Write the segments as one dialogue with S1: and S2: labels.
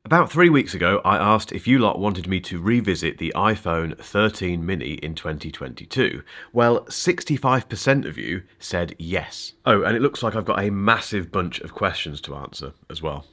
S1: About 3 weeks ago, I asked if you lot wanted me to revisit the iPhone 13 mini in 2022. Well, 65% of you said yes. Oh, and it looks like I've got a massive bunch of questions to answer as well.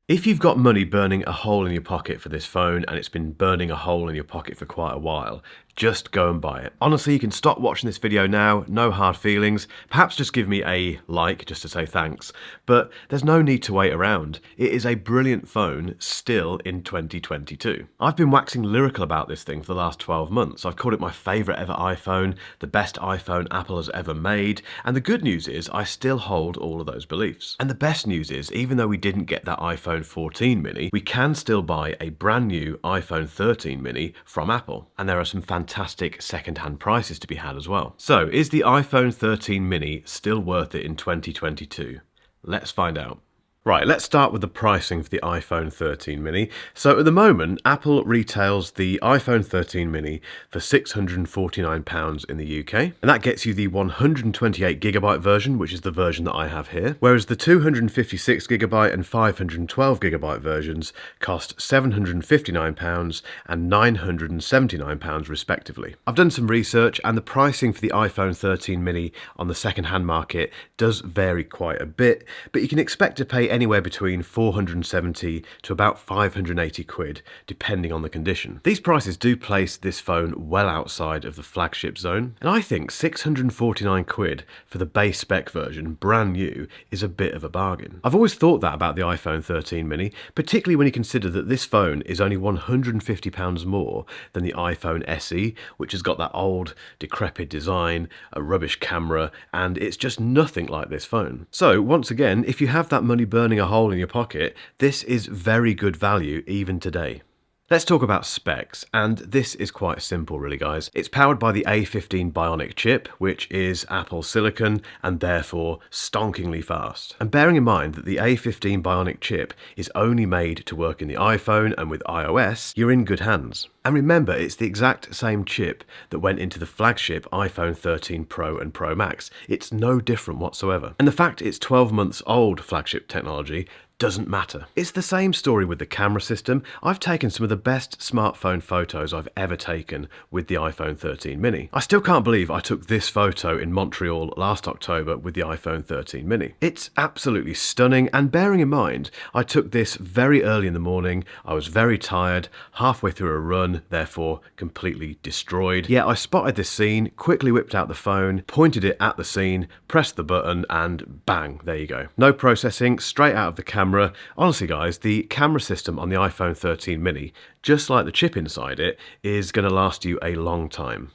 S1: If you've got money burning a hole in your pocket for this phone and it's been burning a hole in your pocket for quite a while, just go and buy it. Honestly, you can stop watching this video now, no hard feelings. Perhaps just give me a like just to say thanks, but there's no need to wait around. It is a brilliant phone still in 2022. I've been waxing lyrical about this thing for the last 12 months. I've called it my favourite ever iPhone, the best iPhone Apple has ever made, and the good news is I still hold all of those beliefs. And the best news is, even though we didn't get that iPhone 14 mini, we can still buy a brand new iPhone 13 mini from Apple, and there are some fantastic second-hand prices to be had as well. So, is the iPhone 13 mini still worth it in 2022? Let's find out. Right, let's start with the pricing for the iPhone 13 mini. So at the moment, Apple retails the iPhone 13 mini for £649 in the UK, and that gets you the 128GB version, which is the version that I have here, whereas the 256GB and 512GB versions cost £759 and £979 respectively. I've done some research, and the pricing for the iPhone 13 mini on the second-hand market does vary quite a bit, but you can expect to pay anywhere between 470 to about 580 quid, depending on the condition. These prices do place this phone well outside of the flagship zone, and I think 649 quid for the base spec version, brand new, is a bit of a bargain. I've always thought that about the iPhone 13 mini, particularly when you consider that this phone is only £150 more than the iPhone SE, which has got that old, decrepit design, a rubbish camera, and it's just nothing like this phone. So, once again, if you have that money burning a hole in your pocket, this is very good value even today. Let's talk about specs, and this is quite simple really, guys. It's powered by the A15 Bionic chip, which is Apple silicon and therefore stonkingly fast. And bearing in mind that the A15 Bionic chip is only made to work in the iPhone and with iOS, you're in good hands. And remember, it's the exact same chip that went into the flagship iPhone 13 Pro and Pro Max. It's no different whatsoever. And the fact it's 12 months old flagship technology doesn't matter. It's the same story with the camera system. I've taken some of the best smartphone photos I've ever taken with the iPhone 13 mini. I still can't believe I took this photo in Montreal last October with the iPhone 13 mini. It's absolutely stunning, and bearing in mind, I took this very early in the morning, I was very tired, halfway through a run, therefore completely destroyed. Yet I spotted this scene, quickly whipped out the phone, pointed it at the scene, pressed the button, and bang, there you go. No processing, straight out of the camera. Honestly guys, the camera system on the iPhone 13 mini, just like the chip inside it, is going to last you a long time.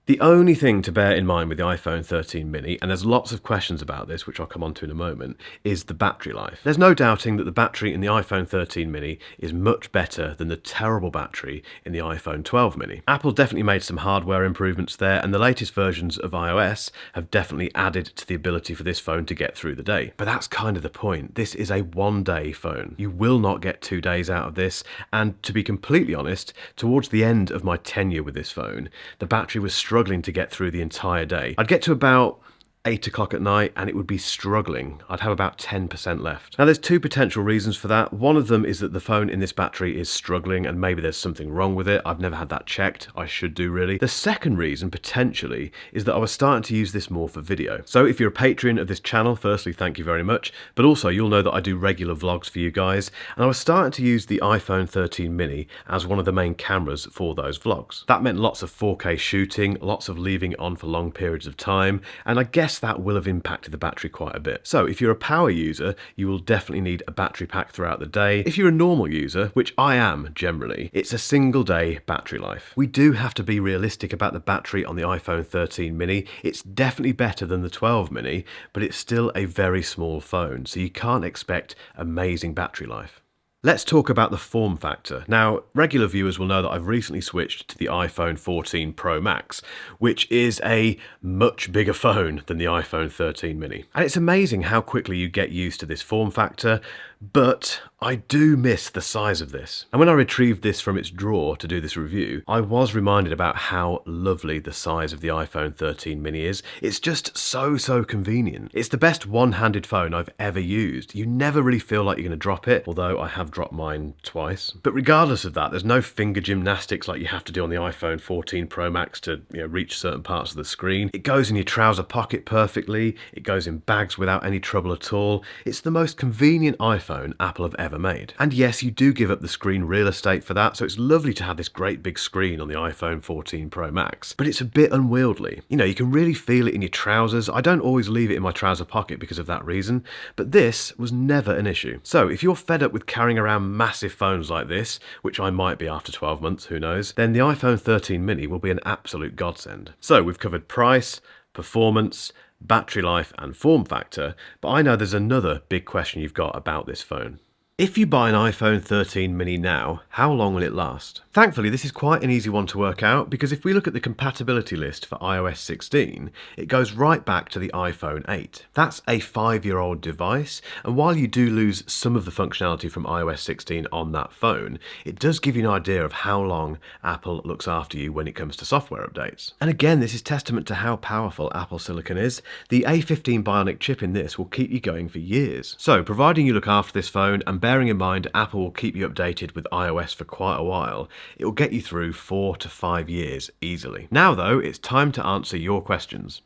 S1: The only thing to bear in mind with the iPhone 13 mini, and there's lots of questions about this which I'll come on to in a moment, is the battery life. There's no doubting that the battery in the iPhone 13 mini is much better than the terrible battery in the iPhone 12 mini. Apple definitely made some hardware improvements there, and the latest versions of iOS have definitely added to the ability for this phone to get through the day. But that's kind of the point. This is a one-day phone. You will not get 2 days out of this, and to be completely honest, towards the end of my tenure with this phone, the battery was struggling to get through the entire day. I'd get to about 8 o'clock at night and it would be struggling. I'd have about 10% left. Now there's two potential reasons for that. One of them is that the phone in this battery is struggling and maybe there's something wrong with it. I've never had that checked. I should do really. The second reason potentially is that I was starting to use this more for video. So if you're a patron of this channel, firstly thank you very much, but also you'll know that I do regular vlogs for you guys, and I was starting to use the iPhone 13 mini as one of the main cameras for those vlogs. That meant lots of 4K shooting, lots of leaving it on for long periods of time, and I guess that will have impacted the battery quite a bit. So if you're a power user, you will definitely need a battery pack throughout the day. If you're a normal user, which I am generally, it's a single day battery life. We do have to be realistic about the battery on the iPhone 13 mini. It's definitely better than the 12 mini, but it's still a very small phone, so you can't expect amazing battery life. Let's talk about the form factor. Now, regular viewers will know that I've recently switched to the iPhone 14 Pro Max, which is a much bigger phone than the iPhone 13 mini. And it's amazing how quickly you get used to this form factor, but I do miss the size of this. And when I retrieved this from its drawer to do this review, I was reminded about how lovely the size of the iPhone 13 mini is. It's just so convenient. It's the best one-handed phone I've ever used. You never really feel like you're going to drop it, although I have dropped mine twice. But regardless of that, there's no finger gymnastics like you have to do on the iPhone 14 Pro Max to reach certain parts of the screen. It goes in your trouser pocket perfectly. It goes in bags without any trouble at all. It's the most convenient iPhone Apple have ever made. And yes, you do give up the screen real estate for that, so it's lovely to have this great big screen on the iPhone 14 Pro Max, but it's a bit unwieldy. You can really feel it in your trousers. I don't always leave it in my trouser pocket because of that reason, but this was never an issue. So if you're fed up with carrying around massive phones like this, which I might be after 12 months, who knows, then the iPhone 13 mini will be an absolute godsend. So we've covered price, performance, battery life and form factor, but I know there's another big question you've got about this phone. If you buy an iPhone 13 mini now, how long will it last? Thankfully, this is quite an easy one to work out because if we look at the compatibility list for iOS 16, it goes right back to the iPhone 8. That's a 5-year-old device, and while you do lose some of the functionality from iOS 16 on that phone, it does give you an idea of how long Apple looks after you when it comes to software updates. And again, this is testament to how powerful Apple Silicon is. The A15 Bionic chip in this will keep you going for years. So, providing you look after this phone and bearing in mind Apple will keep you updated with iOS for quite a while, it will get you through 4 to 5 years easily. Now though, it's time to answer your questions.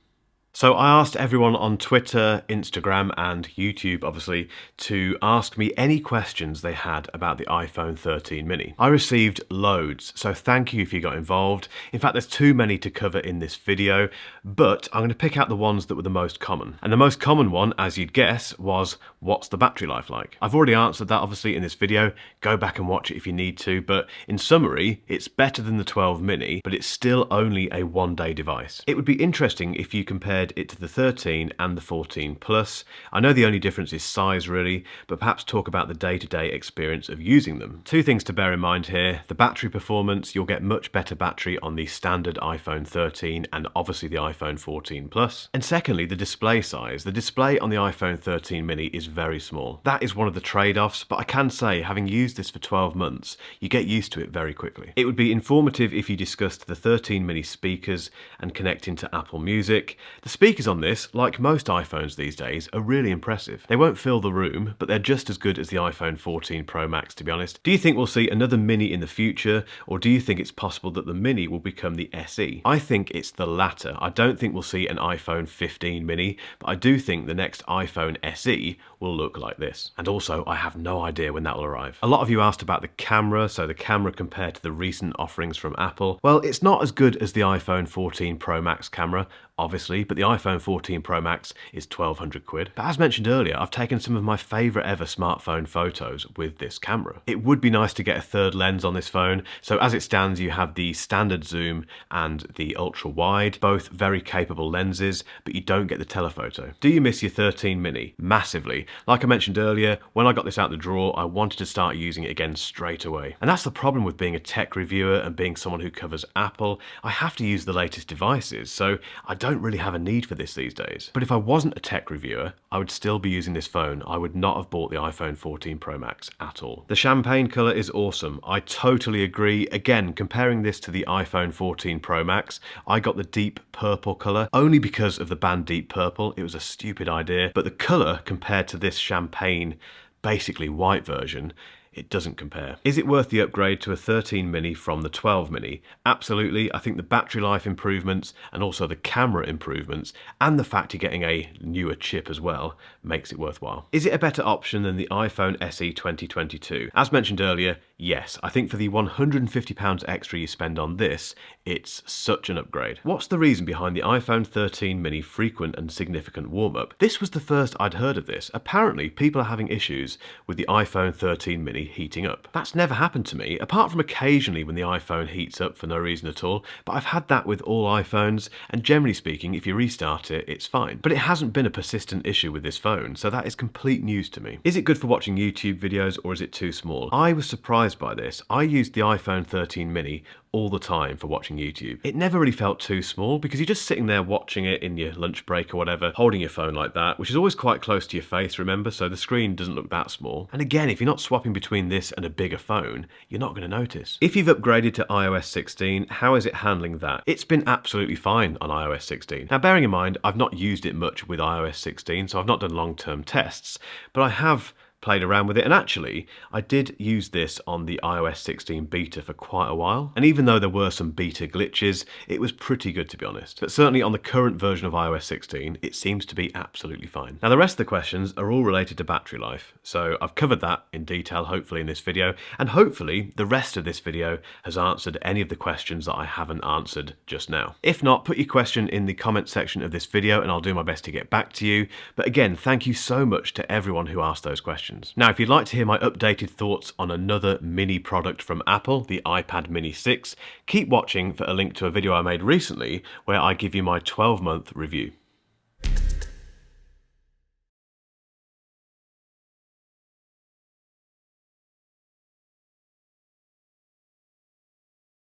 S1: So I asked everyone on Twitter, Instagram and YouTube obviously to ask me any questions they had about the iPhone 13 mini. I received loads, so thank you if you got involved. In fact, there's too many to cover in this video, but I'm going to pick out the ones that were the most common. And the most common one, as you'd guess, was what's the battery life like? I've already answered that obviously in this video. Go back and watch it if you need to, but in summary, it's better than the 12 mini, but it's still only a one-day device. It would be interesting if you compared it to the 13 and the 14 Plus. I know the only difference is size really, but perhaps talk about the day-to-day experience of using them. Two things to bear in mind here: the battery performance. You'll get much better battery on the standard iPhone 13 and obviously the iPhone 14 Plus. And secondly, the display size. The display on the iPhone 13 mini is very small. That is one of the trade-offs, but I can say, having used this for 12 months, you get used to it very quickly. It would be informative if you discussed the 13 mini speakers and connecting to Apple Music. The speakers on this, like most iPhones these days, are really impressive. They won't fill the room, but they're just as good as the iPhone 14 Pro Max, to be honest. Do you think we'll see another mini in the future, or do you think it's possible that the mini will become the SE? I think it's the latter. I don't think we'll see an iPhone 15 mini, but I do think the next iPhone SE will look like this. And also, I have no idea when that will arrive. A lot of you asked about the camera, so the camera compared to the recent offerings from Apple. Well, it's not as good as the iPhone 14 Pro Max camera, obviously, but the iPhone 14 Pro Max is 1,200 quid. But as mentioned earlier, I've taken some of my favourite ever smartphone photos with this camera. It would be nice to get a third lens on this phone, so as it stands you have the standard zoom and the ultra wide, both very capable lenses, but you don't get the telephoto. Do you miss your 13 mini? Massively. Like I mentioned earlier, when I got this out the drawer, I wanted to start using it again straight away. And that's the problem with being a tech reviewer and being someone who covers Apple. I have to use the latest devices, so I don't really have a need for this these days. But if I wasn't a tech reviewer, I would still be using this phone. I would not have bought the iPhone 14 Pro Max at all. The champagne colour is awesome. I totally agree. Again, comparing this to the iPhone 14 Pro Max, I got the deep purple colour only because of the band Deep Purple. It was a stupid idea, but the colour compared to this champagne, basically white version, it doesn't compare. Is it worth the upgrade to a 13 mini from the 12 mini? Absolutely. I think the battery life improvements and also the camera improvements and the fact you're getting a newer chip as well makes it worthwhile. Is it a better option than the iPhone SE 2022? As mentioned earlier, yes. I think for the £150 extra you spend on this, it's such an upgrade. What's the reason behind the iPhone 13 mini frequent and significant warm-up? This was the first I'd heard of this. Apparently, people are having issues with the iPhone 13 mini heating up. That's never happened to me, apart from occasionally when the iPhone heats up for no reason at all, but I've had that with all iPhones, and generally speaking, if you restart it, it's fine. But it hasn't been a persistent issue with this phone, so that is complete news to me. Is it good for watching YouTube videos, or is it too small? I was surprised surprised by this. I used the iPhone 13 mini all the time for watching YouTube. It never really felt too small because you're just sitting there watching it in your lunch break or whatever, holding your phone like that, which is always quite close to your face, remember, so the screen doesn't look that small. And again, if you're not swapping between this and a bigger phone, you're not going to notice. If you've upgraded to iOS 16, how is it handling that? It's been absolutely fine on iOS 16. Now, bearing in mind, I've not used it much with iOS 16, so I've not done long-term tests, but I have played around with it, and actually I did use this on the iOS 16 beta for quite a while, and even though there were some beta glitches, it was pretty good to be honest. But certainly on the current version of iOS 16 it seems to be absolutely fine. Now the rest of the questions are all related to battery life, so I've covered that in detail hopefully in this video, and hopefully the rest of this video has answered any of the questions that I haven't answered just now. If not, put your question in the comment section of this video and I'll do my best to get back to you. But again, thank you so much to everyone who asked those questions. Now, if you'd like to hear my updated thoughts on another mini product from Apple, the iPad Mini 6, keep watching for a link to a video I made recently where I give you my 12-month review.